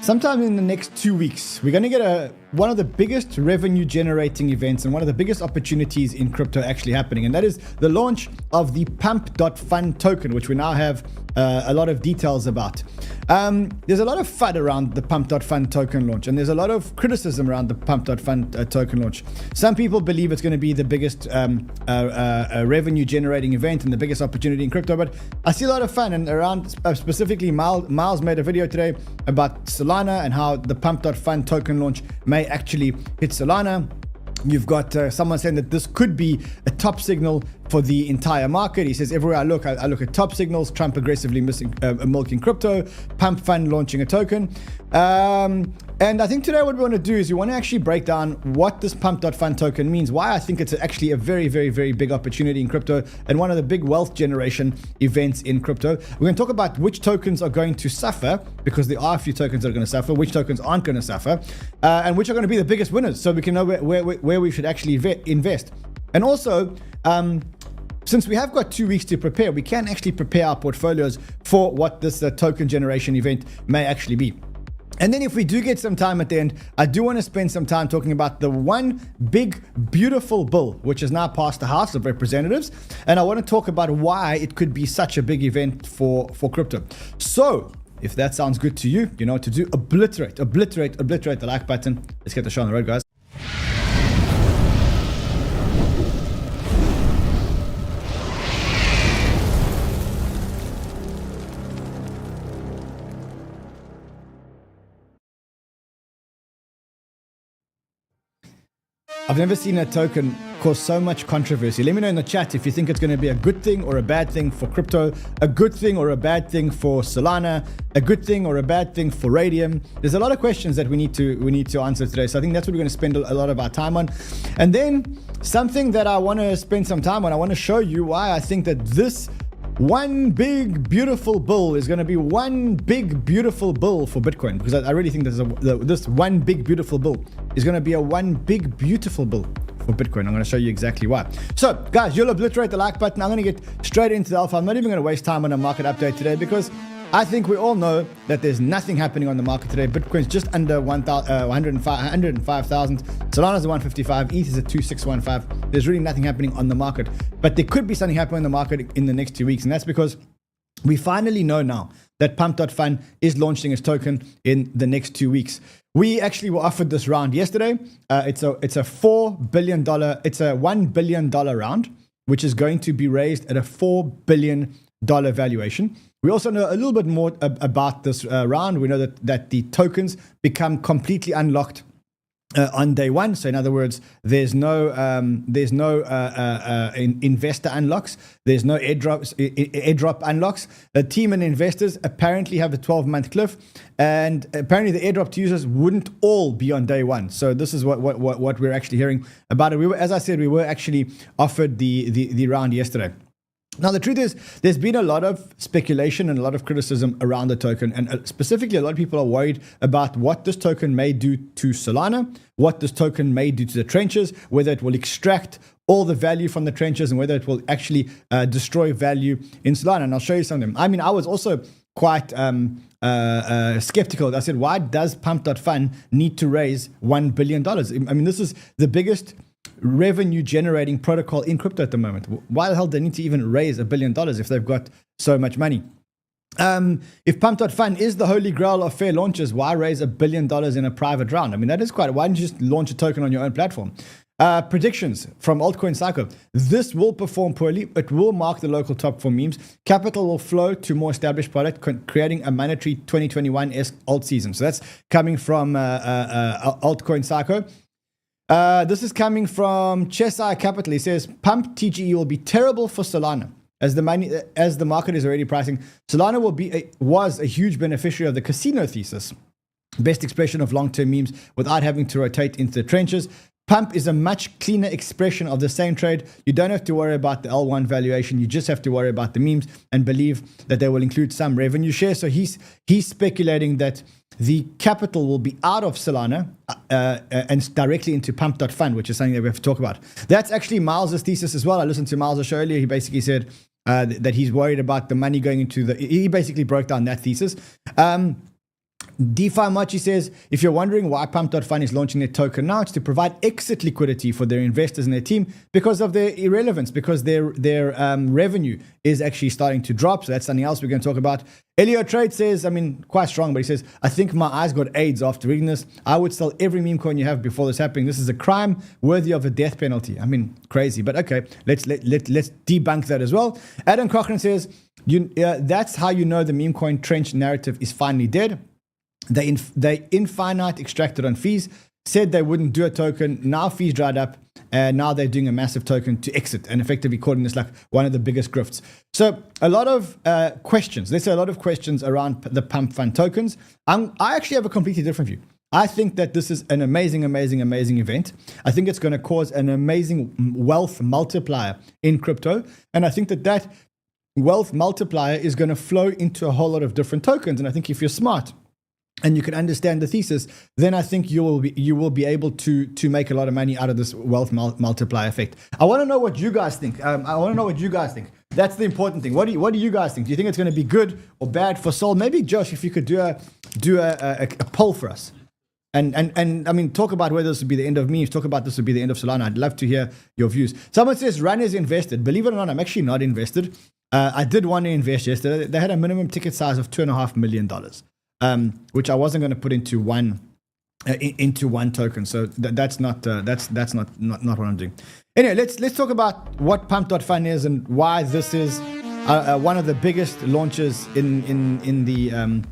sometime in the next 2 weeks, we're going to get one of the biggest revenue generating events and one of the biggest opportunities in crypto actually happening. And that is the launch of the Pump.Fun token, which we now have a lot of details about. There's a lot of FUD around the Pump.Fun token launch, and there's a lot of criticism around the Pump.Fun token launch. Some people believe it's going to be the biggest revenue generating event and the biggest opportunity in crypto, but I see a lot of fun. And around specifically, Miles made a video today about Solana and how the Pump.Fun token launch may actually hit Solana. You've got someone saying that this could be a top signal for the entire market. He says, everywhere I look at top signals: Trump aggressively milking crypto, Pump.Fun launching a token. And I think today what we want to do is we want to actually break down what this Pump.Fun token means, why I think it's actually a very, very, very big opportunity in crypto and one of the big wealth generation events in crypto. We're going to talk about which tokens are going to suffer, because there are a few tokens that are going to suffer, which tokens aren't going to suffer, and which are going to be the biggest winners, so we can know where we should actually invest. And also, since we have got 2 weeks to prepare, we can actually prepare our portfolios for what this token generation event may actually be. And then if we do get some time at the end, I do want to spend some time talking about the one big, beautiful bill, which has now passed the House of Representatives. And I want to talk about why it could be such a big event for crypto. So if that sounds good to you, you know what to do. Obliterate the like button. Let's get the show on the road, guys. I've never seen a token cause so much controversy. Let me know in the chat if you think it's going to be a good thing or a bad thing for crypto, a good thing or a bad thing for Solana, a good thing or a bad thing for Raydium. There's a lot of questions that we need to answer today. So I think that's what we're going to spend a lot of our time on. And then something that I want to spend some time on, I want to show you why I think that this one big beautiful bill is going to be one big beautiful bill for Bitcoin, because I really think this one big beautiful bill is going to be a one big beautiful bill for Bitcoin. I'm going to show you exactly why. So guys, you'll obliterate the like button. I'm going to get straight into the alpha. I'm not even going to waste time on a market update today, because I think we all know that there's nothing happening on the market today. Bitcoin's just under 105,000. Solana's at 155. ETH is at 2615. There's really nothing happening on the market. But there could be something happening on the market in the next 2 weeks. And that's because we finally know now that Pump.Fun is launching its token in the next 2 weeks. We actually were offered this round yesterday. It's a $4 billion, it's a $1 billion round, which is going to be raised at a $4 billion valuation. We also know a little bit more about this round. We know that the tokens become completely unlocked on day one. So in other words, there's no investor unlocks. There's no airdrop unlocks. The team and investors apparently have a 12-month cliff, and apparently the airdrop to users wouldn't all be on day one. So this is what we're actually hearing about it. As I said, we were actually offered the round yesterday. Now, the truth is, there's been a lot of speculation and a lot of criticism around the token. And specifically, a lot of people are worried about what this token may do to Solana, what this token may do to the trenches, whether it will extract all the value from the trenches and whether it will actually destroy value in Solana. And I'll show you some of them. I mean, I was also quite skeptical. I said, why does Pump.Fun need to raise $1 billion? I mean, this is the biggest revenue generating protocol in crypto at the moment. Why the hell do they need to even raise $1 billion if they've got so much money? If Pump.Fun is the holy grail of fair launches, why raise $1 billion in a private round? I mean, that is quite, why don't you just launch a token on your own platform? Predictions from altcoin Psycho. This will perform poorly. It will mark the local top for memes. Capital will flow to more established product, creating a mandatory 2021-esque alt season. So that's coming from altcoin Psycho. This is coming from 𝗙𝗘 Capital. He says, Pump TGE will be terrible for Solana. As the market is already pricing, Solana was a huge beneficiary of the casino thesis. Best expression of long-term memes without having to rotate into the trenches. Pump is a much cleaner expression of the same trade. You don't have to worry about the L1 valuation. You just have to worry about the memes and believe that they will include some revenue share. So he's speculating that the capital will be out of Solana and directly into Pump.Fun, which is something that we have to talk about. That's actually Miles' thesis as well. I listened to Miles' show earlier. He basically said that he's worried about the money going into he basically broke down that thesis. 𝗕𝗏𝗪𝗔𝗓 says, if you're wondering why Pump.Fun is launching their token now, it's to provide exit liquidity for their investors and their team because of their irrelevance, because their revenue is actually starting to drop. So that's something else we're going to talk about. Elio Trade says, quite strong, but he says, I think my eyes got AIDS after reading this. I would sell every meme coin you have before this happening. This is a crime worthy of a death penalty. Crazy, but okay, let's debunk that as well. Adam Cochran says, that's how you know the meme coin trench narrative is finally dead. They infinite extracted on fees, said they wouldn't do a token. Now fees dried up, and now they're doing a massive token to exit and effectively calling this like one of the biggest grifts. So a lot of questions. Let's say a lot of questions around the Pump.Fun tokens. I actually have a completely different view. I think that this is an amazing event. I think it's going to cause an amazing wealth multiplier in crypto. And I think that wealth multiplier is going to flow into a whole lot of different tokens. And I think if you're smart, and you can understand the thesis, then I think you will be able to make a lot of money out of this wealth multiplier effect. I want to know what you guys think. That's the important thing. What do you guys think? Do you think it's going to be good or bad for Sol? Maybe Josh, if you could do a poll for us, and talk about whether this would be the end of memes. Talk about this would be the end of Solana. I'd love to hear your views. Someone says Run is invested. Believe it or not, I'm actually not invested. I did want to invest yesterday. They had a minimum ticket size of $2.5 million. Which I wasn't going to put into one token, so that's not what I'm doing. Anyway, let's talk about what Pump.Fun is and why this is one of the biggest launches in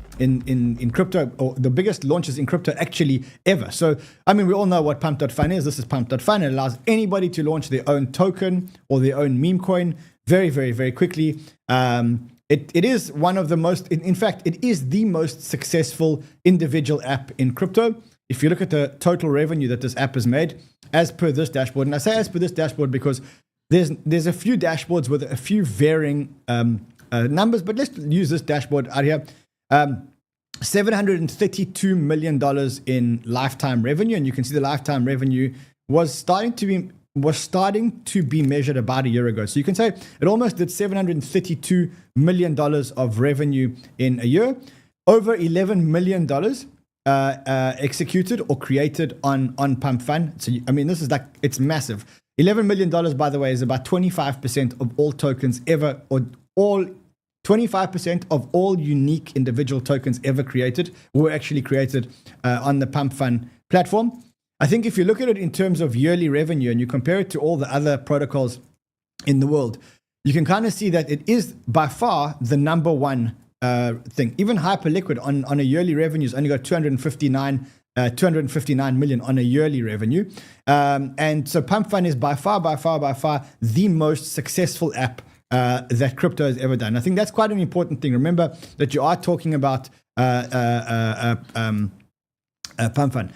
crypto, or the biggest launches in crypto actually ever. So we all know what Pump.Fun is. This is Pump.Fun. It allows anybody to launch their own token or their own meme coin very, very, very quickly. It is one of the most, in fact, it is the most successful individual app in crypto. If you look at the total revenue that this app has made, as per this dashboard, and I say as per this dashboard because there's a few dashboards with a few varying numbers, but let's use this dashboard out here. $732 million in lifetime revenue, and you can see the lifetime revenue was starting to be measured about a year ago. So you can say it almost did $732 million of revenue in a year. Over $11 million executed or created on Pump.Fun. So, this is it's massive. $11 million, by the way, is about 25% of all tokens ever, or 25% of all unique individual tokens ever created were actually created on the Pump.Fun platform. I think if you look at it in terms of yearly revenue and you compare it to all the other protocols in the world, you can kind of see that it is by far the number one thing. Even Hyperliquid on a yearly revenue has only got 259 million on a yearly revenue. And so Pump.Fun is by far the most successful app that crypto has ever done. I think that's quite an important thing. Remember that you are talking about Pump.Fun.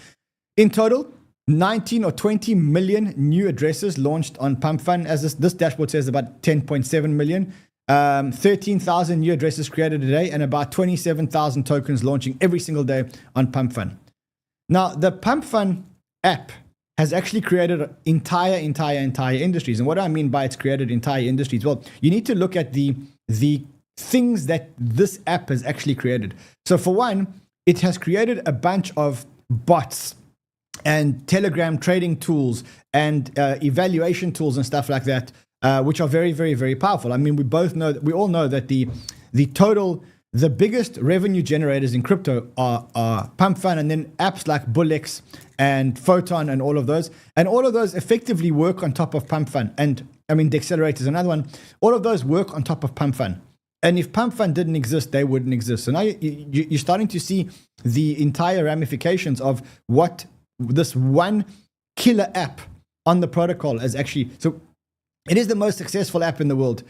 In total, 19 or 20 million new addresses launched on Pump.Fun. As this dashboard says, about 10.7 million. 13,000 new addresses created a day, and about 27,000 tokens launching every single day on Pump.Fun. Now, the Pump.Fun app has actually created entire industries. And what do I mean by it's created entire industries? Well, you need to look at the things that this app has actually created. So for one, it has created a bunch of bots and Telegram trading tools and evaluation tools and stuff like that, which are very, very, very powerful. We all know that the biggest revenue generators in crypto are Pump.Fun, and then apps like Bullx and Photon and all of those. And all of those effectively work on top of Pump.Fun. And Dexcelerator is another one. All of those work on top of Pump.Fun. And if Pump.Fun didn't exist, they wouldn't exist. So now you're starting to see the entire ramifications of what this one killer app on the protocol is actually. So it is the most successful app in the world,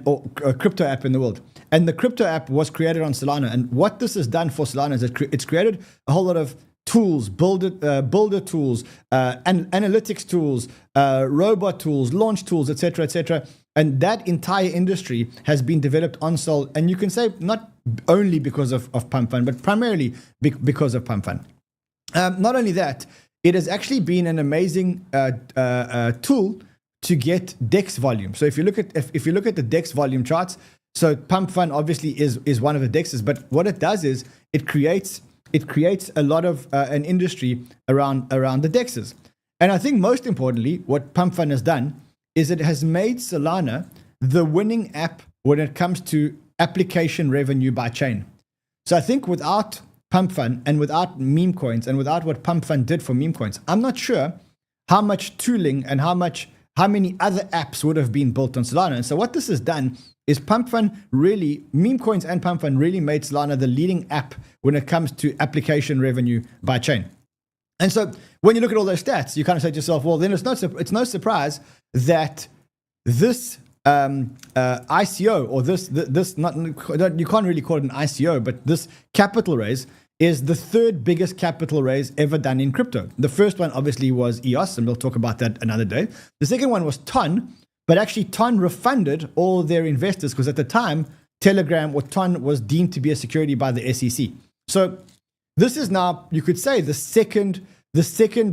or crypto app in the world. And the crypto app was created on Solana. And what this has done for Solana is it's created a whole lot of tools, builder tools, analytics tools, robot tools, launch tools, etc., etc. And that entire industry has been developed on Sol. And you can say not only because of Pump.Fun, but primarily because of Pump.Fun. Not only that, it has actually been an amazing tool to get DEX volume. So if you look at the DEX volume charts, so Pump.Fun obviously is one of the DEXs, but what it does is it creates it creates a lot of an industry around the DEXs. And I think most importantly, what Pump.Fun has done is it has made Solana the winning app when it comes to application revenue by chain. So I think without Pump.Fun and without meme coins and without what Pump.Fun did for meme coins, I'm not sure how much tooling and how many other apps would have been built on Solana. And so what this has done is Pump.Fun really, meme coins and Pump.Fun really made Solana the leading app when it comes to application revenue by chain. And so when you look at all those stats, you kind of say to yourself, well, then it's no surprise that this ICO, or you can't really call it an ICO, but this capital raise is the third biggest capital raise ever done in crypto. The first one obviously was EOS, and we'll talk about that another day. The second one was TON, but actually TON refunded all their investors because at the time, Telegram or TON was deemed to be a security by the SEC. So this is now, you could say, the second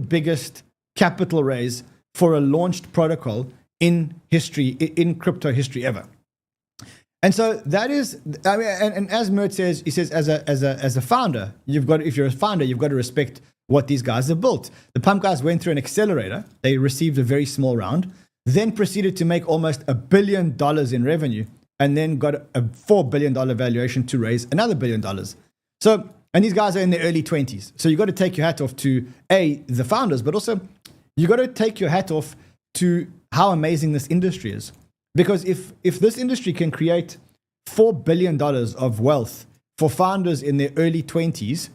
biggest capital raise for a launched protocol in history, in crypto history ever. And so that is, I mean, and as Mert says, he says, as a founder, if you're a founder, you've got to respect what these guys have built. The Pump guys went through an accelerator. They received a very small round, then proceeded to make almost $1 billion in revenue, and then got a $4 billion valuation to raise another $1 billion. So, and these guys are in their early 20s. So you got to take your hat off to the founders, but also you got to take your hat off to how amazing this industry is. Because if this industry can create $4 billion of wealth for founders in their early 20s,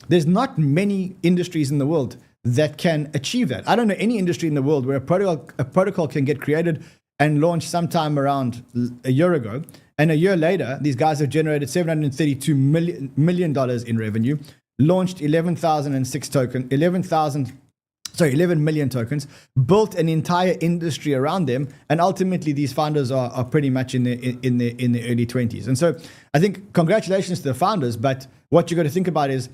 there's not many industries in the world that can achieve that. I don't know any industry in the world where a protocol can get created and launched sometime around a year ago, and a year later, these guys have generated $732 million in revenue, launched 11 million tokens, built an entire industry around them, and ultimately these founders are pretty much in their early 20s. And so I think congratulations to the founders, but what you got to think about is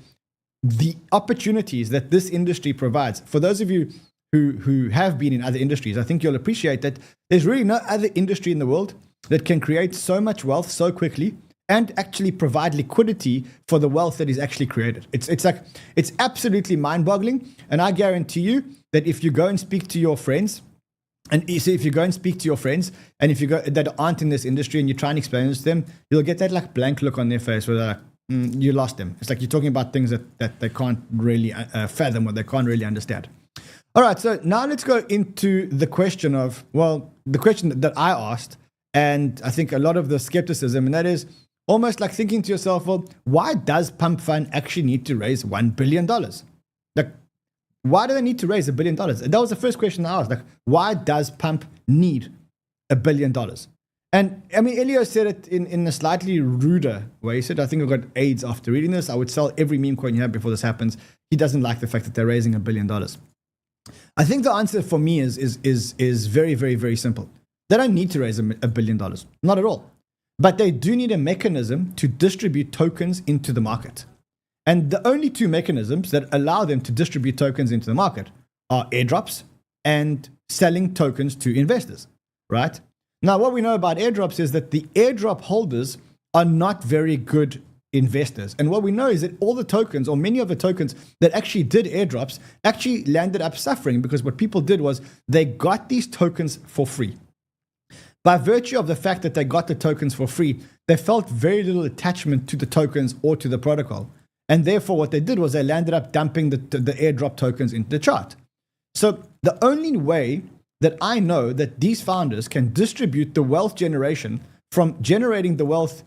the opportunities that this industry provides. For those of you who have been in other industries, I think you'll appreciate that there's really no other industry in the world that can create so much wealth so quickly and actually provide liquidity for the wealth that is actually created. It's absolutely mind-boggling. And I guarantee you that if you go and speak to your friends, and if you go and speak to your friends, and if you go that aren't in this industry and you try and explain this to them, you'll get that like blank look on their face where they're like, you lost them. It's like you're talking about things that they can't really fathom or they can't really understand. All right, so now let's go into the question of, the question that I asked, and I think a lot of the skepticism, and that is almost like thinking to yourself, well, why does Pump.Fun actually need to raise $1 billion? Like, why do they need to raise $1 billion? And that was the first question I asked. Like, why does Pump need $1 billion? And I mean, Elio said it in a slightly ruder way. He said, I think I've got AIDS after reading this. I would sell every meme coin you have before this happens. He doesn't like the fact that they're raising $1 billion. I think the answer for me is very, very, very simple. They don't need to raise $1 billion. Not at all. But they do need a mechanism to distribute tokens into the market. And the only two mechanisms that allow them to distribute tokens into the market are airdrops and selling tokens to investors, right? Now, what we know about airdrops is that the airdrop holders are not very good investors. And what we know is that all the tokens, or many of the tokens that actually did airdrops, actually landed up suffering because what people did was they got these tokens for free. By virtue of the fact that they got the tokens for free, they felt very little attachment to the tokens or to the protocol. And therefore, what they did was they landed up dumping the airdrop tokens into the chart. So the only way that I know that these founders can distribute the wealth generation from generating the wealth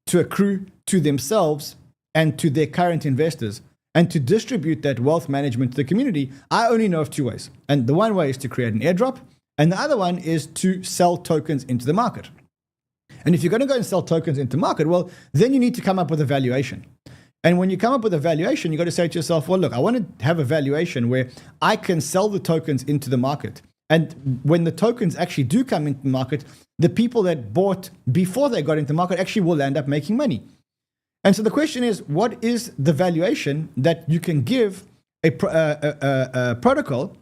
to accrue to themselves and to their current investors and to distribute that wealth management to the community, I only know of two ways. And the one way is to create an airdrop, and the other one is to sell tokens into the market. And if you're going to go and sell tokens into market, well, then you need to come up with a valuation. And when you come up with a valuation, you got to say to yourself, well, look, I want to have a valuation where I can sell the tokens into the market. And when the tokens actually do come into the market, the people that bought before they got into the market actually will end up making money. And so the question is, what is the valuation that you can give a protocol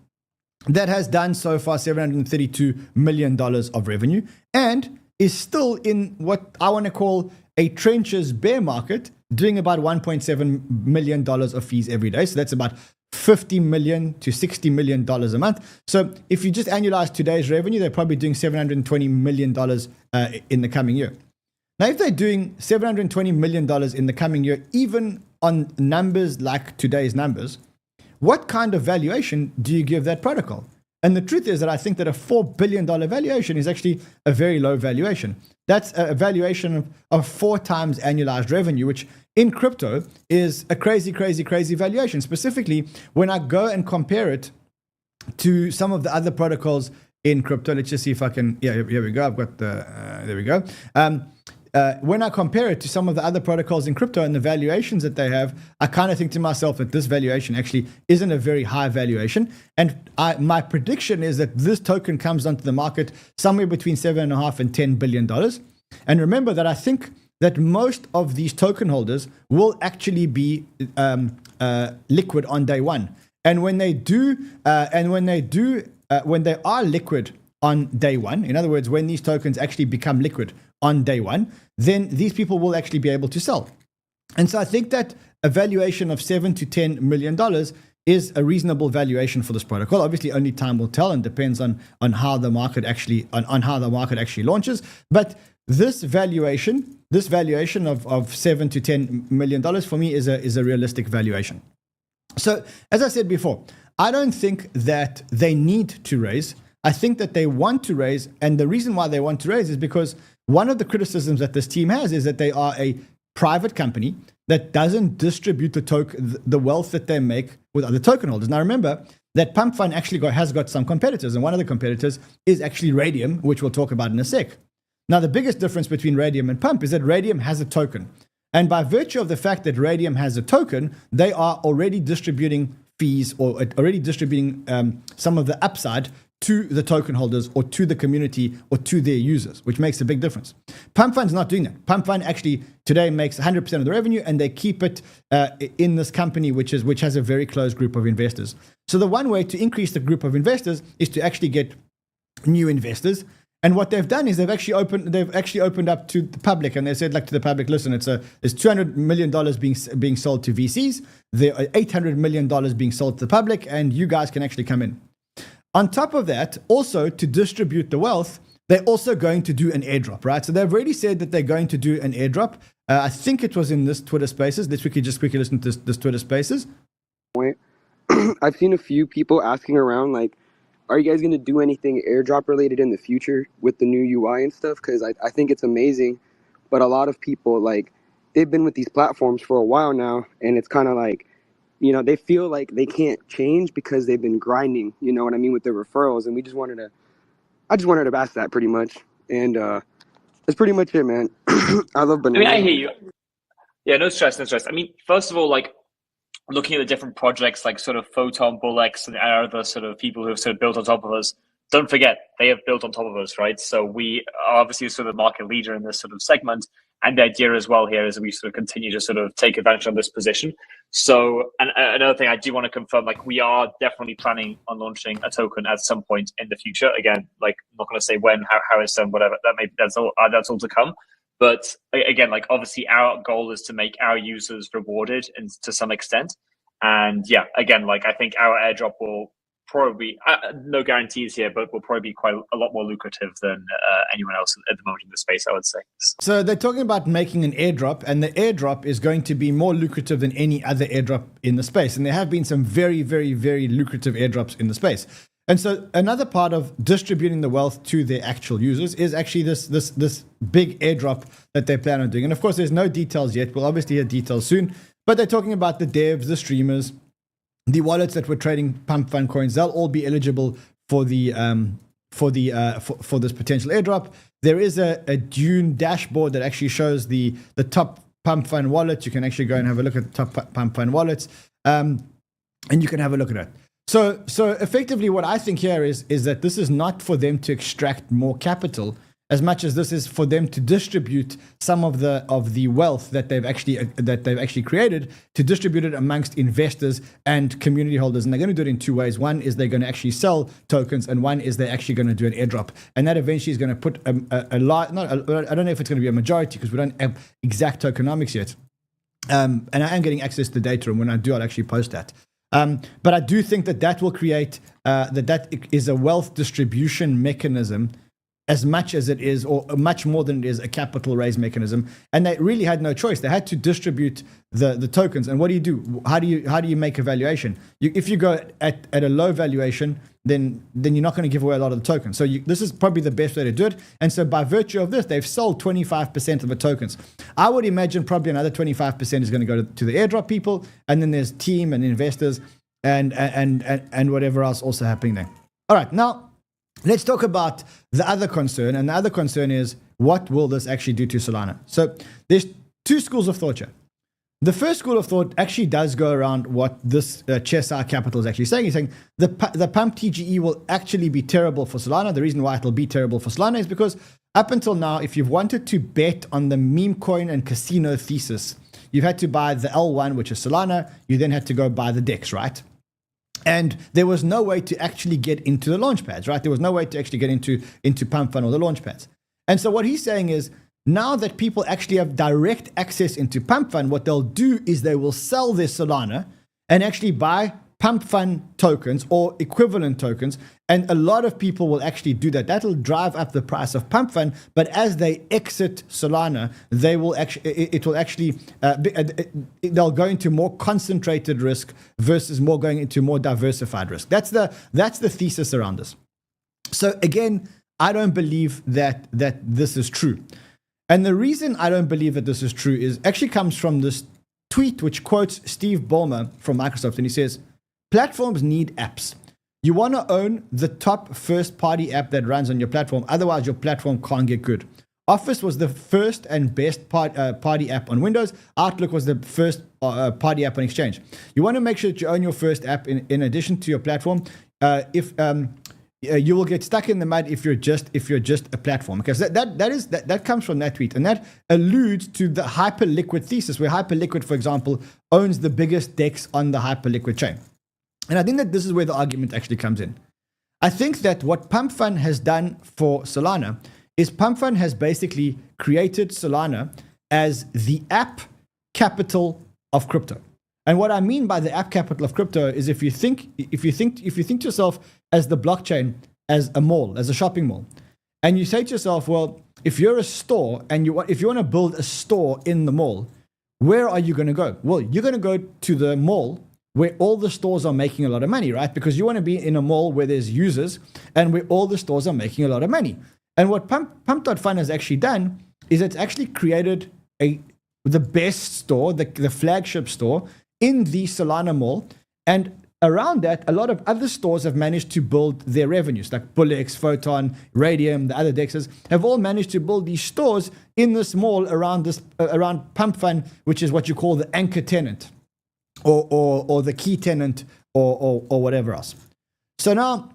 that has done so far $732 million of revenue and is still in what I want to call a trenches bear market doing about $1.7 million of fees every day. So that's about $50 million to $60 million a month. So if you just annualize today's revenue, they're probably doing $720 million in the coming year. Now, if they're doing $720 million in the coming year, even on numbers like today's numbers, what kind of valuation do you give that protocol? And the truth is that I think that a $4 billion valuation is actually a very low valuation. That's a valuation of 4 times annualized revenue, which in crypto is a crazy valuation. Specifically, when I go and compare it to some of the other protocols in crypto, let's just see if I can, here we go. I've got the, there we go. When I compare it to some of the other protocols in crypto and the valuations that they have, I kind of think to myself that this valuation actually isn't a very high valuation. And my prediction is that this token comes onto the market somewhere between $7.5 and $10 billion. And remember that I think that most of these token holders will actually be liquid on day one. And when they do, when they are liquid on day one, in other words, when these tokens actually become liquid on day one, then these people will actually be able to sell. And so I think that a valuation of $7 to $10 million is a reasonable valuation for this protocol. Obviously, only time will tell and depends on how the market actually launches. But this valuation of $7 to $10 million for me is a realistic valuation. So as I said before, I don't think that they need to raise. I think that they want to raise, and the reason why they want to raise is because one of the criticisms that this team has is that they are a private company that doesn't distribute the wealth that they make with other token holders. Now remember that Pump.Fun actually has got some competitors, and one of the competitors is actually Raydium, which we'll talk about in a sec. Now the biggest difference between Raydium and Pump is that Raydium has a token. And by virtue of the fact that Raydium has a token, they are already distributing fees or already distributing some of the upside to the token holders or to the community or to their users, which makes a big difference. Pump.Fun's not doing that. Pump.Fun actually today makes 100% of the revenue, and they keep it in this company, which has a very close group of investors. So the one way to increase the group of investors is to actually get new investors. And what they've done is they've actually opened up to the public, and they said like to the public, listen, it's $200 million being sold to VCs, there are $800 million being sold to the public, and you guys can actually come in. On top of that, also to distribute the wealth, they're also going to do an airdrop, right? So they've already said that they're going to do an airdrop. I think it was in this Twitter Spaces. Let's quickly listen to this Twitter Spaces. I've seen a few people asking around, like, are you guys going to do anything airdrop related in the future with the new UI and stuff? Because I think it's amazing. But a lot of people, like, they've been with these platforms for a while now, and it's kind of like, you know, they feel like they can't change because they've been grinding, you know what I mean, with their referrals. And I just wanted to ask that pretty much. And that's pretty much it, man. I love Banana. I hear you. Yeah, no stress. I mean, first of all, like, looking at the different projects like sort of Photon, Bullex, and other sort of people who have sort of built on top of us, don't forget, they have built on top of us, right? So we are obviously sort of market leader in this sort of segment. And the idea as well here is we sort of continue to sort of take advantage of this position. So, and another thing I do want to confirm, like, we are definitely planning on launching a token at some point in the future. Again, like, I'm not going to say when, how it's done, whatever. That's all to come. But again, like, obviously our goal is to make our users rewarded and to some extent. And yeah, again, like, I think our airdrop will probably, no guarantees here, but will probably be quite a lot more lucrative than anyone else at the moment in the space, I would say. So they're talking about making an airdrop, and the airdrop is going to be more lucrative than any other airdrop in the space. And there have been some very, very, very lucrative airdrops in the space. And so another part of distributing the wealth to their actual users is actually this big airdrop that they plan on doing. And of course, there's no details yet. We'll obviously hear details soon, but they're talking about the devs, the streamers, the wallets that were trading Pump.Fun coins. They'll all be eligible for the for this potential airdrop. There is a Dune dashboard that actually shows the top Pump.Fun wallets. You can actually go and have a look at the top Pump.Fun wallets, and you can have a look at it. So effectively, what I think here is that this is not for them to extract more capital. as much as this is for them to distribute some of the wealth that they've actually created, to distribute it amongst investors and community holders. And they're going to do it in two ways. One is they're going to actually sell tokens, and one is they're actually going to do an airdrop. And that eventually is going to put a lot. I don't know if it's going to be a majority because we don't have exact tokenomics yet. And I am getting access to the data, and when I do, I'll actually post that. But I do think that will create that is a wealth distribution mechanism as much as it is, or much more than it is, a capital raise mechanism. And they really had no choice. They had to distribute the tokens. And what do? How do you make a valuation? If you go at a low valuation, then you're not going to give away a lot of the tokens. So this is probably the best way to do it. And so by virtue of this, they've sold 25% of the tokens. I would imagine probably another 25% is going to go to the airdrop people, and then there's team and investors and whatever else also happening there. All right, now let's talk about the other concern. And the other concern is, what will this actually do to Solana? So there's two schools of thought here. The first school of thought actually does go around what this 𝗓𝗪 Capital is actually saying. He's saying the pump TGE will actually be terrible for Solana. The reason why it'll be terrible for Solana is because up until now, if you've wanted to bet on the meme coin and casino thesis, you've had to buy the L1, which is Solana. You then had to go buy the DEX, right? And there was no way to actually get into the launch pads, right? There was no way to actually get into Pump.Fun or the launch pads. And so what he's saying is, now that people actually have direct access into Pump.Fun, what they'll do is they will sell their Solana and actually buy Pump.Fun tokens or equivalent tokens. And a lot of people will actually do that. That'll drive up the price of Pump.Fun. But as they exit Solana, they will actually, they'll go into more concentrated risk versus going into more diversified risk. That's the thesis around this. So again, I don't believe that this is true. And the reason I don't believe that this is true actually comes from this tweet which quotes Steve Ballmer from Microsoft, and he says, platforms need apps. You want to own the top first-party app that runs on your platform, otherwise your platform can't get good. Office was the first and best party app on Windows. Outlook was the first party app on Exchange. You want to make sure that you own your first app in addition to your platform. You will get stuck in the mud if you're just a platform, because that comes from that tweet, and that alludes to the Hyperliquid thesis, where Hyperliquid, for example, owns the biggest DEX on the Hyperliquid chain. And I think that this is where the argument actually comes in. I think that what Pump.Fun has done for Solana is Pump.Fun has basically created Solana as the app capital of crypto. And what I mean by the app capital of crypto is if you think to yourself as the blockchain as a mall, as a shopping mall, and you say to yourself, well, if you're a store and if you want to build a store in the mall, where are you going to go? Well, you're going to go to the mall where all the stores are making a lot of money, right? Because you want to be in a mall where there's users and where all the stores are making a lot of money. And what Pump.Fun has actually done is it's actually created the best store, the flagship store in the Solana mall. And around that, a lot of other stores have managed to build their revenues, like Bullix, Photon, Raydium, the other DEXs, have all managed to build these stores in this mall around Pump.Fun, which is what you call the anchor tenant or the key tenant or whatever else. So now,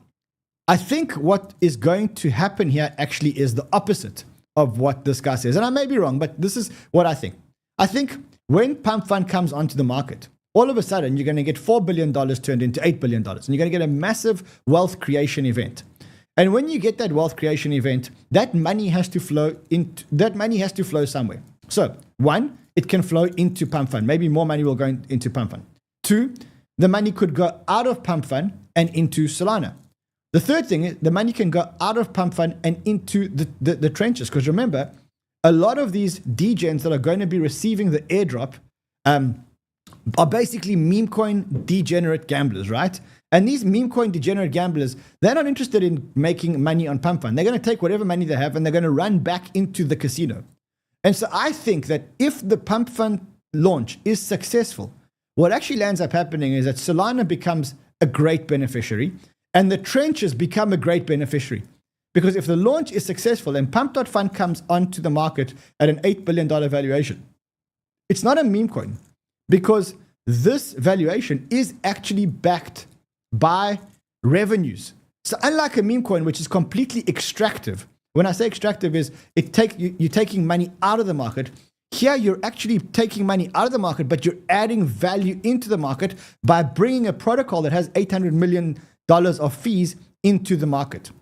I think what is going to happen here actually is the opposite of what this guy says. And I may be wrong, but this is what I think. I think when Pump.Fun comes onto the market, all of a sudden, you're going to get $4 billion turned into $8 billion. And you're going to get a massive wealth creation event. And when you get that wealth creation event, that money has to flow somewhere. So, one, it can flow into Pump.Fun. Maybe more money will go into Pump.Fun. Two, the money could go out of Pump.Fun and into Solana. The third thing is the money can go out of Pump.Fun and into the trenches. Because remember, a lot of these degens that are going to be receiving the airdrop are basically meme coin degenerate gamblers, right? And these meme coin degenerate gamblers, they're not interested in making money on Pump.Fun. They're going to take whatever money they have and they're going to run back into the casino. And so I think that if the Pump.Fun launch is successful, what actually ends up happening is that Solana becomes a great beneficiary and the trenches become a great beneficiary. Because if the launch is successful and Pump.Fun comes onto the market at an $8 billion valuation, it's not a meme coin. Because this valuation is actually backed by revenues. So unlike a meme coin, which is completely extractive, When I say extractive is you're taking money out of the market. Here, you're actually taking money out of the market, but you're adding value into the market by bringing a protocol that has $800 million of fees into the market.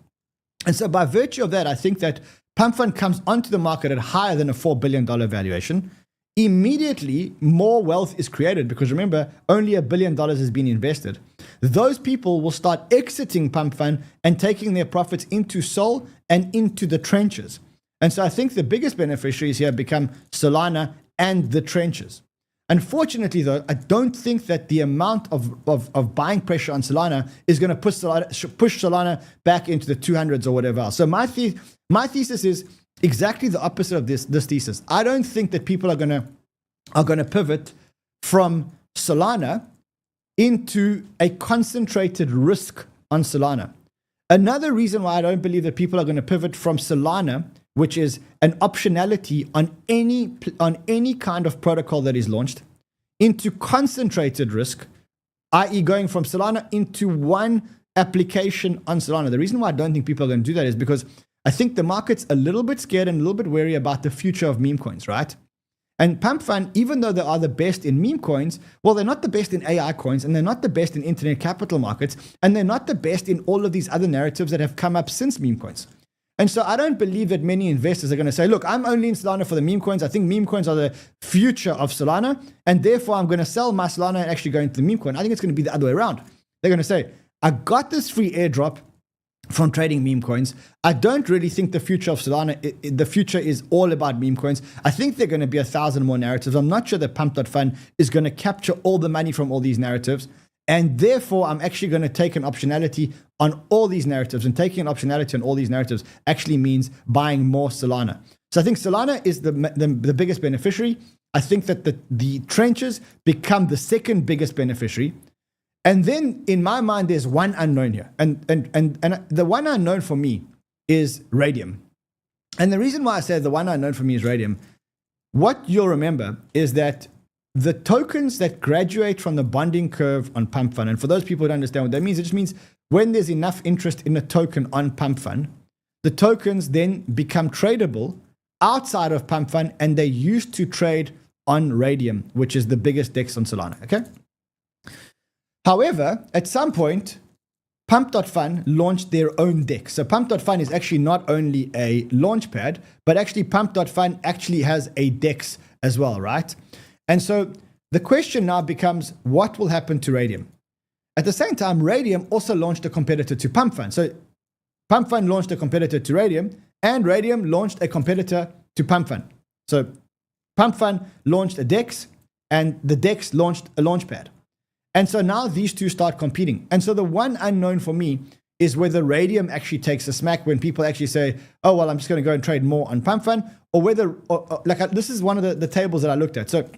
And so by virtue of that, I think that Pump.Fun comes onto the market at higher than a $4 billion valuation. Immediately, more wealth is created because remember, only $1 billion has been invested. Those people will start exiting Pump.Fun and taking their profits into Sol and into the trenches. And so I think the biggest beneficiaries here become Solana and the trenches. Unfortunately, though, I don't think that the amount of buying pressure on Solana is going to push Solana back into the 200s or whatever else. So my thesis is exactly the opposite of this thesis. I don't think that people are going to pivot from Solana into a concentrated risk on Solana. Another reason why I don't believe that people are going to pivot from Solana, which is an optionality on any kind of protocol that is launched, into concentrated risk, i.e. going from Solana into one application on Solana. The reason why I don't think people are going to do that is because I think the market's a little bit scared and a little bit wary about the future of meme coins, right? And Pump.Fun, even though they are the best in meme coins, well, they're not the best in AI coins, and they're not the best in internet capital markets, and they're not the best in all of these other narratives that have come up since meme coins. And so I don't believe that many investors are going to say, look, I'm only in Solana for the meme coins. I think meme coins are the future of Solana, and therefore I'm going to sell my Solana and actually go into the meme coin. I think it's going to be the other way around. They're going to say, I got this free airdrop from trading meme coins. I don't really think the future of Solana, the future is all about meme coins. I think there are going to be 1,000 more narratives. I'm not sure that Pump.Fun is going to capture all the money from all these narratives. And therefore, I'm actually going to take an optionality on all these narratives. And taking an optionality on all these narratives actually means buying more Solana. So I think Solana is the biggest beneficiary. I think that the trenches become the second biggest beneficiary. And then in my mind, there's one unknown here. And the one unknown for me is Raydium. And the reason why I say the one unknown for me is Raydium, what you'll remember is that the tokens that graduate from the bonding curve on Pump.Fun, and for those people who don't understand what that means, it just means when there's enough interest in a token on Pump.Fun, the tokens then become tradable outside of Pump.Fun, and they're used to trade on Raydium, which is the biggest DEX on Solana, okay? However, at some point, Pump.Fun launched their own DEX. So Pump.Fun is actually not only a launchpad, but actually Pump.Fun actually has a DEX as well, right? And so the question now becomes, what will happen to Raydium? At the same time, Raydium also launched a competitor to Pump.Fun. So Pump.Fun launched a competitor to Raydium, and Raydium launched a competitor to Pump.Fun. So Pump.Fun launched a DEX, and the DEX launched a launchpad. And so now these two start competing. And so the one unknown for me is whether Raydium actually takes a smack when people actually say, oh, well, I'm just going to go and trade more on Pump.Fun, or whether, this is one of the tables that I looked at. So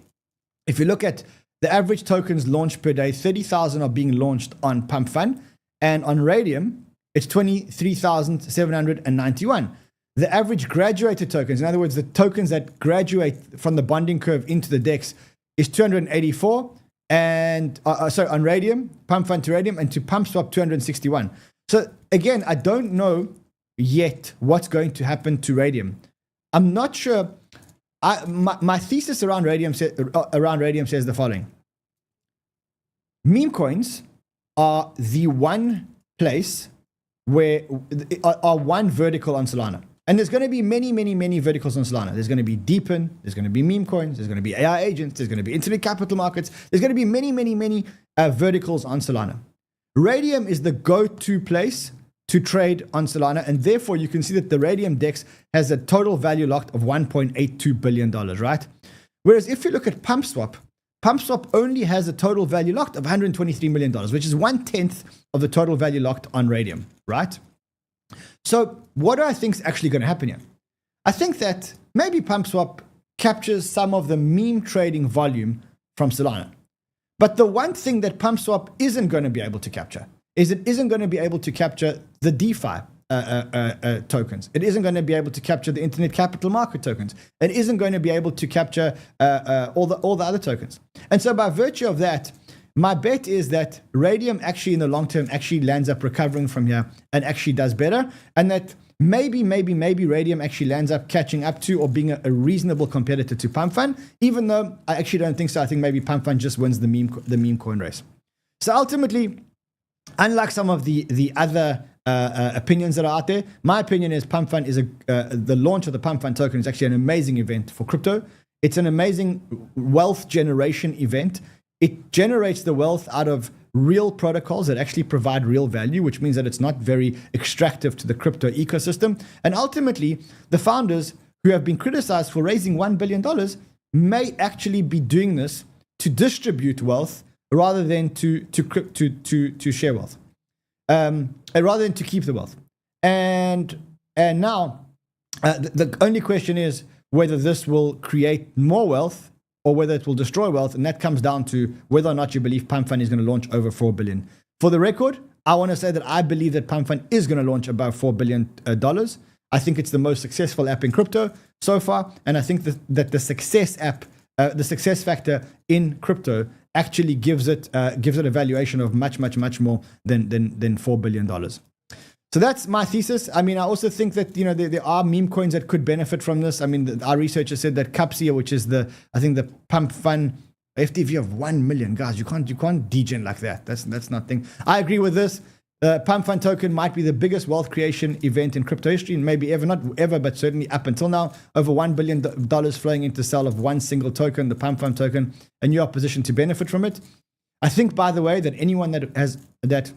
if you look at the average tokens launched per day, 30,000 are being launched on Pump.Fun, and on Raydium, it's 23,791. The average graduated tokens, in other words, the tokens that graduate from the bonding curve into the DEX, is 284. And on Raydium, Pump.Fun to Raydium, and to PumpSwap 261. So again, I don't know yet what's going to happen to Raydium. I'm not sure. My thesis around Raydium says the following: meme coins are the one place where are one vertical on Solana. And there's going to be many, many, many verticals on Solana. There's going to be Deepin, there's going to be meme coins, there's going to be AI agents, there's going to be internet capital markets. There's going to be many, many, many verticals on Solana. Raydium is the go-to place to trade on Solana, and therefore you can see that the Raydium DEX has a total value locked of $1.82 billion, right? Whereas if you look at PumpSwap only has a total value locked of $123 million, which is 1/10 of the total value locked on Raydium, right? So what do I think is actually going to happen here? I think that maybe PumpSwap captures some of the meme trading volume from Solana. But the one thing that PumpSwap isn't going to be able to capture is it isn't going to be able to capture the DeFi tokens. It isn't going to be able to capture the internet capital market tokens. It isn't going to be able to capture all the other tokens. And so by virtue of that, my bet is that Raydium actually in the long term actually lands up recovering from here and actually does better. And that maybe Raydium actually lands up catching up to or being a reasonable competitor to Pump.Fun, even though I actually don't think so. I think maybe Pump.Fun just wins the meme coin race. So ultimately, unlike some of the other opinions that are out there, my opinion is Pump.Fun is the launch of the Pump.Fun token is actually an amazing event for crypto. It's an amazing wealth generation event. It generates the wealth out of real protocols that actually provide real value, which means that it's not very extractive to the crypto ecosystem. And ultimately, the founders who have been criticized for raising $1 billion may actually be doing this to distribute wealth rather than to share wealth, rather than to keep the wealth. And now the only question is whether this will create more wealth or whether it will destroy wealth, and that comes down to whether or not you believe Pump.Fun is going to launch over $4 billion. For the record, I want to say that I believe that Pump.Fun is going to launch above $4 billion. I think it's the most successful app in crypto so far, and I think that the success factor in crypto actually gives it a valuation of much more than $4 billion. So that's my thesis. I mean, I also think that, there are meme coins that could benefit from this. I mean, our researcher said that 𝗙𝗪𝗏, which is the Pump.Fun FTV of 1 million. Guys, you can't degen like that. That's not thing. I agree with this. Pump.Fun token might be the biggest wealth creation event in crypto history, and maybe ever, not ever, but certainly up until now. Over $1 billion flowing into sale of one single token, the Pump.Fun token, and you are positioned to benefit from it. I think, by the way, that anyone that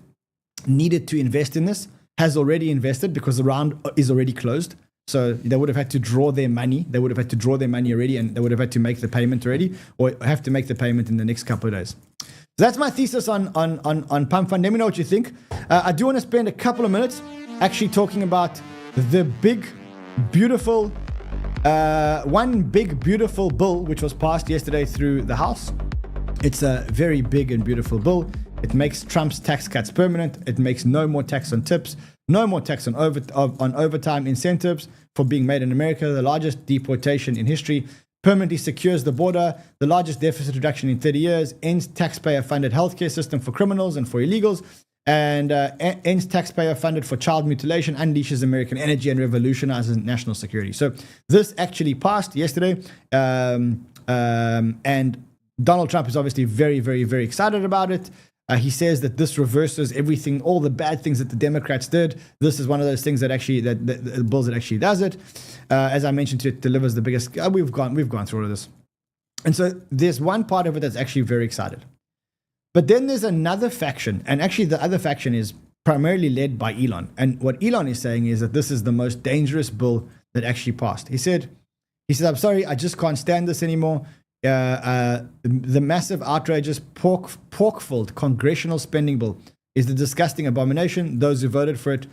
needed to invest in this has already invested, because the round is already closed. So they would have had to draw their money. They would have had to draw their money already, and they would have had to make the payment already, or have to make the payment in the next couple of days. So that's my thesis on Pump.Fun. Let me know what you think. I do want to spend a couple of minutes actually talking about the big, beautiful, one big, beautiful bill which was passed yesterday through the House. It's a very big and beautiful bill. It makes Trump's tax cuts permanent. It makes no more tax on tips, no more tax on overtime incentives for being made in America, the largest deportation in history, permanently secures the border, the largest deficit reduction in 30 years, ends taxpayer-funded healthcare system for criminals and for illegals, and ends taxpayer-funded for child mutilation, unleashes American energy, and revolutionizes national security. So this actually passed yesterday, and Donald Trump is obviously very, very, very excited about it. He says that this reverses everything, all the bad things that the Democrats did. This is one of those things that actually, the bills that actually does it. As I mentioned, it delivers the biggest. We've gone through all of this, and so there's one part of it that's actually very excited. But then there's another faction, and actually the other faction is primarily led by Elon. And what Elon is saying is that this is the most dangerous bill that actually passed. He said, "I'm sorry, I just can't stand this anymore. The massive, outrageous, pork-filled congressional spending bill is the disgusting abomination. Those who voted for it,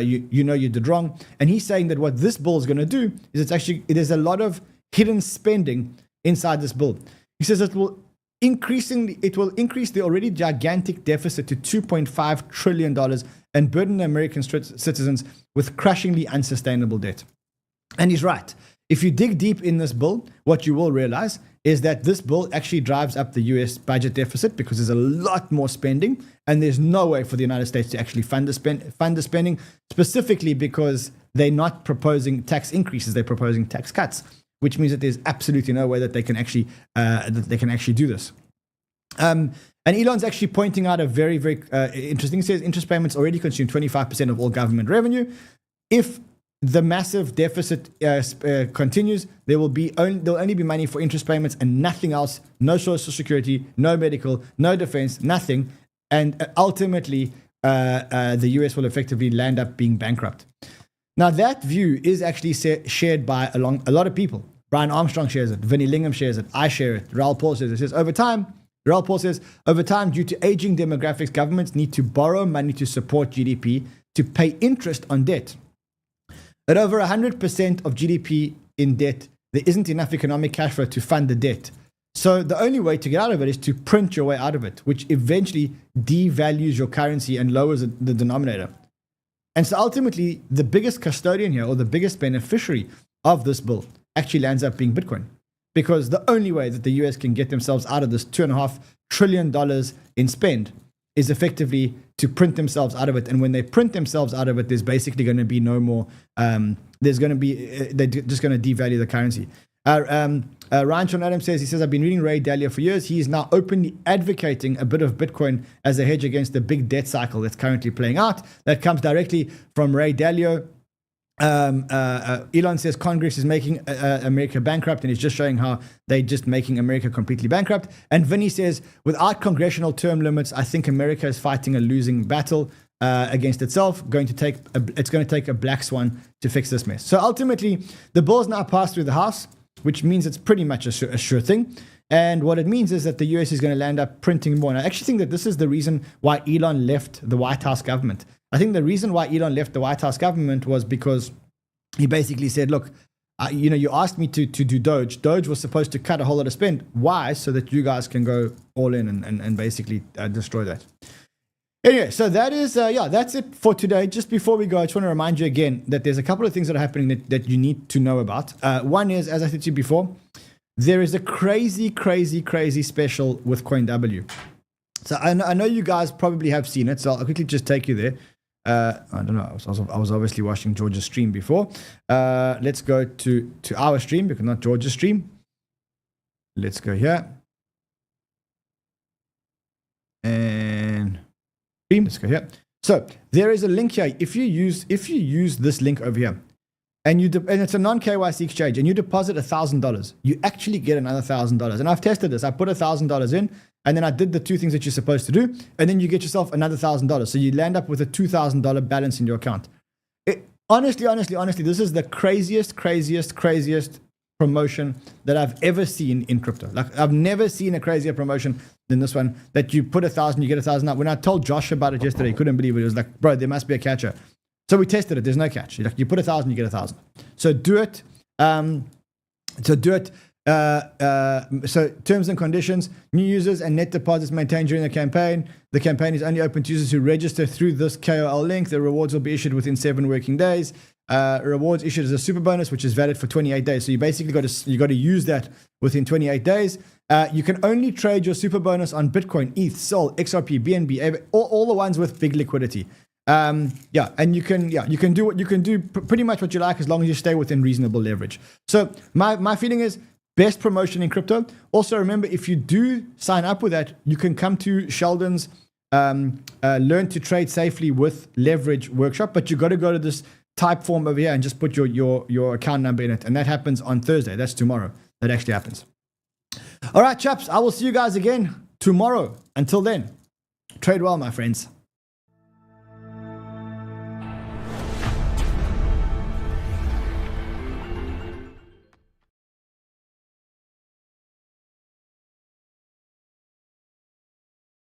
you know you did wrong." And he's saying that what this bill is going to do is there's a lot of hidden spending inside this bill. He says it will increase the already gigantic deficit to $2.5 trillion and burden American citizens with crushingly unsustainable debt. And he's right. If you dig deep in this bill, what you will realize is that this bill actually drives up the US budget deficit, because there's a lot more spending, and there's no way for the United States to actually fund the spending, specifically because they're not proposing tax increases, they're proposing tax cuts, which means that there's absolutely no way that they can actually do this. And Elon's actually pointing out a very, very interesting. He says interest payments already consume 25% of all government revenue. If the massive deficit continues, there'll only be money for interest payments and nothing else. No social security, no medical, no defense, nothing. And ultimately, the US will effectively land up being bankrupt. Now, that view is actually shared by a lot of people. Brian Armstrong shares it. Vinnie Lingham shares it. I share it. Raoul Paul says it. Raoul Paul says, over time, due to aging demographics, governments need to borrow money to support GDP to pay interest on debt. At over 100% of GDP in debt, there isn't enough economic cash flow to fund the debt. So the only way to get out of it is to print your way out of it, which eventually devalues your currency and lowers the denominator. And so ultimately, the biggest custodian here, or the biggest beneficiary of this bill, actually ends up being Bitcoin. Because the only way that the US can get themselves out of this $2.5 trillion in spend is effectively to print themselves out of it. And when they print themselves out of it, there's basically going to be no more, they're just going to devalue the currency. Ryan Sean Adams says, he says, I've been reading Ray Dalio for years. He is now openly advocating a bit of Bitcoin as a hedge against the big debt cycle that's currently playing out. That comes directly from Ray Dalio. Elon says Congress is making America bankrupt, and he's just showing how they're just making America completely bankrupt. And Vinny says, without congressional term limits, I think America is fighting a losing battle against itself. It's going to take a black swan to fix this mess. So ultimately, the bill's now passed through the House, which means it's pretty much a sure thing. And what it means is that the US is going to land up printing more. And I actually think that this is the reason why Elon left the White House government. I think the reason why Elon left the White House government was because he basically said, look, you asked me to do Doge. Doge was supposed to cut a whole lot of spend. Why? So that you guys can go all in and basically destroy that. Anyway, so that is, that's it for today. Just before we go, I just want to remind you again that there's a couple of things that are happening that you need to know about. One is, as I said to you before, there is a crazy special with CoinW. So I know you guys probably have seen it, so I'll quickly just take you there. I don't know, I was obviously watching George's stream before. Let's go to our stream, because not George's stream. Let's go here. And let's go here. So there is a link here. If you use this link over here, and it's a non-KYC exchange, and you deposit $1,000, you actually get another $1,000. And I've tested this. I put $1,000 in, and then I did the two things that you're supposed to do, and then you get yourself another $1,000. So you land up with a $2,000 balance in your account. Honestly, this is the craziest promotion that I've ever seen in crypto. Like, I've never seen a crazier promotion than this one, that you put 1,000, you get 1,000 out. When I told Josh about it yesterday, he couldn't believe it. He was like, bro, there must be a catcher. So we tested it. There's no catch. Like, you put 1,000, you get 1,000. So do it. So terms and conditions: new users and net deposits maintained during the campaign. The campaign is only open to users who register through this KOL link. The rewards will be issued within 7 working days. Rewards issued as a super bonus, which is valid for 28 days. So you basically got to use that within 28 days. You can only trade your super bonus on Bitcoin, ETH, Sol, XRP, BNB, all the ones with big liquidity. And you can do pretty much what you like, as long as you stay within reasonable leverage. So my feeling is best promotion in crypto. Also, remember, if you do sign up with that, you can come to Sheldon's Learn to Trade Safely with Leverage workshop, but you got to go to this type form over here and just put your account number in it. And that happens on Thursday. That's tomorrow. That actually happens. All right, chaps, I will see you guys again tomorrow. Until then, trade well, my friends.